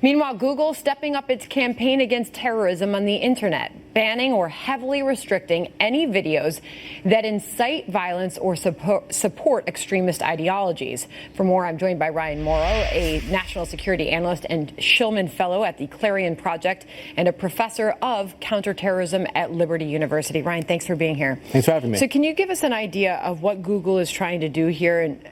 Meanwhile, Google stepping up its campaign against terrorism on the internet, banning or heavily restricting any videos that incite violence or support extremist ideologies. For more, I'm joined by Ryan Mauro, a national security analyst and Shillman Fellow at the Clarion Project and a professor of counterterrorism at Liberty University. Ryan, thanks for being here. Thanks for having me. So can you give us an idea of what Google is trying to do here? And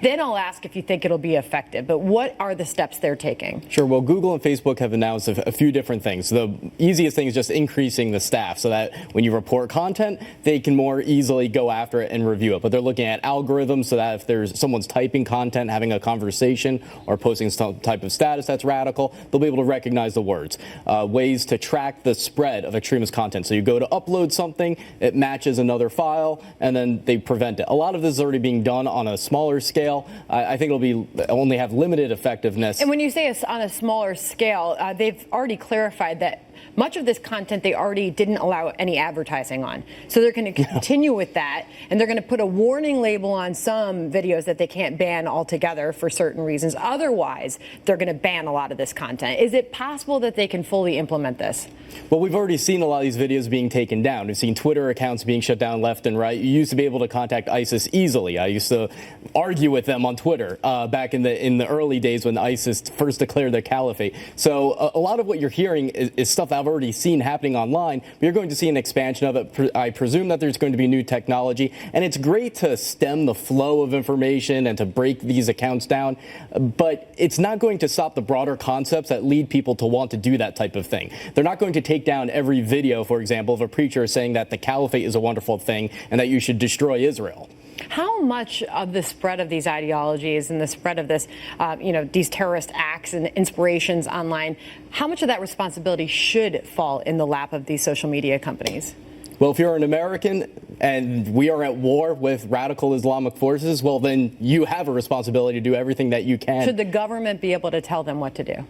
then I'll ask if you think it'll be effective. But what are the steps they're taking? Sure. Well, Google and Facebook have announced a few different things. The easiest thing is just increasing the staff so that when you report content, they can more easily go after it and review it. But they're looking at algorithms so that if there's someone's typing content, having a conversation, or posting some type of status that's radical, they'll be able to recognize the words. Ways to track the spread of extremist content. So you go to upload something, it matches another file, and then they prevent it. A lot of this is already being done on a smaller scale. I think it'll only have limited effectiveness. And when you say on a smaller scale, they've already clarified that much of this content they already didn't allow any advertising on. So they're going to continue with that, and they're going to put a warning label on some videos that they can't ban altogether for certain reasons. Otherwise, they're going to ban a lot of this content. Is it possible that they can fully implement this? Well, we've already seen a lot of these videos being taken down. We've seen Twitter accounts being shut down left and right. You used to be able to contact ISIS easily. I used to argue with them on Twitter back in the early days when ISIS first declared their caliphate. So a lot of what you're hearing is stuff I've already seen happening online, but you're going to see an expansion of it. I presume that there's going to be new technology, and it's great to stem the flow of information and to break these accounts down, but it's not going to stop the broader concepts that lead people to want to do that type of thing. They're not going to take down every video, for example, of a preacher saying that the caliphate is a wonderful thing and that you should destroy Israel. How much of the spread of these ideologies and the spread of this, these terrorist acts and inspirations online, how much of that responsibility should fall in the lap of these social media companies? Well, if you're an American and we are at war with radical Islamic forces, well, then you have a responsibility to do everything that you can. Should the government be able to tell them what to do?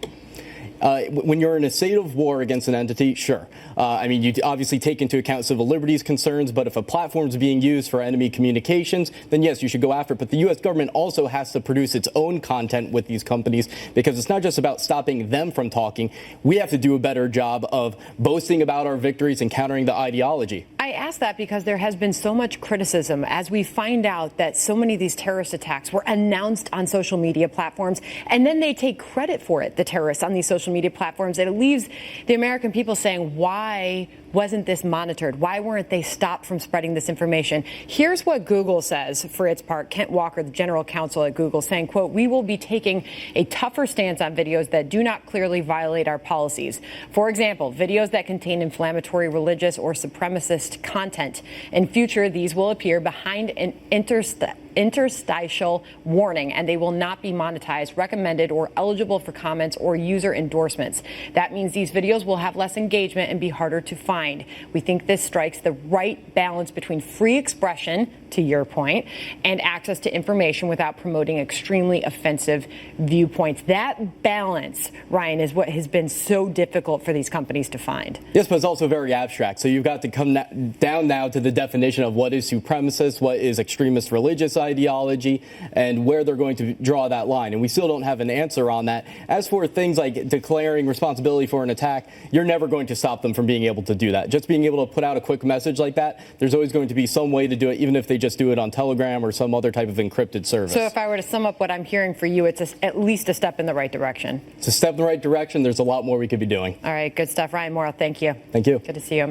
When you're in a state of war against an entity, sure. You obviously take into account civil liberties concerns, but if a platform is being used for enemy communications, then yes, you should go after it. But the U.S. government also has to produce its own content with these companies because it's not just about stopping them from talking. We have to do a better job of boasting about our victories and countering the ideology. I ask that because there has been so much criticism as we find out that so many of these terrorist attacks were announced on social media platforms, and then they take credit for it, the terrorists on these social media platforms, that it leaves the American people saying, why wasn't this monitored? Why weren't they stopped from spreading this information? Here's what Google says for its part. Kent Walker, the general counsel at Google, saying, quote, "We will be taking a tougher stance on videos that do not clearly violate our policies. For example, videos that contain inflammatory religious or supremacist content. In future, these will appear behind an interstitial warning, and they will not be monetized, recommended, or eligible for comments or user endorsements. That means these videos will have less engagement and be harder to find. We think this strikes the right balance between free expression, to your point, and access to information without promoting extremely offensive viewpoints." That balance, Ryan, is what has been so difficult for these companies to find. Yes, but it's also very abstract. So you've got to come down now to the definition of what is supremacist, what is extremist religious ideology, and where they're going to draw that line. And we still don't have an answer on that. As for things like declaring responsibility for an attack, you're never going to stop them from being able to do that. Just being able to put out a quick message like that, there's always going to be some way to do it, even if they just do it on Telegram or some other type of encrypted service. So if I were to sum up what I'm hearing for you, it's at least a step in the right direction. It's a step in the right direction. There's a lot more we could be doing. All right, good stuff. Ryan Mauro, thank you. Thank you. Good to see you.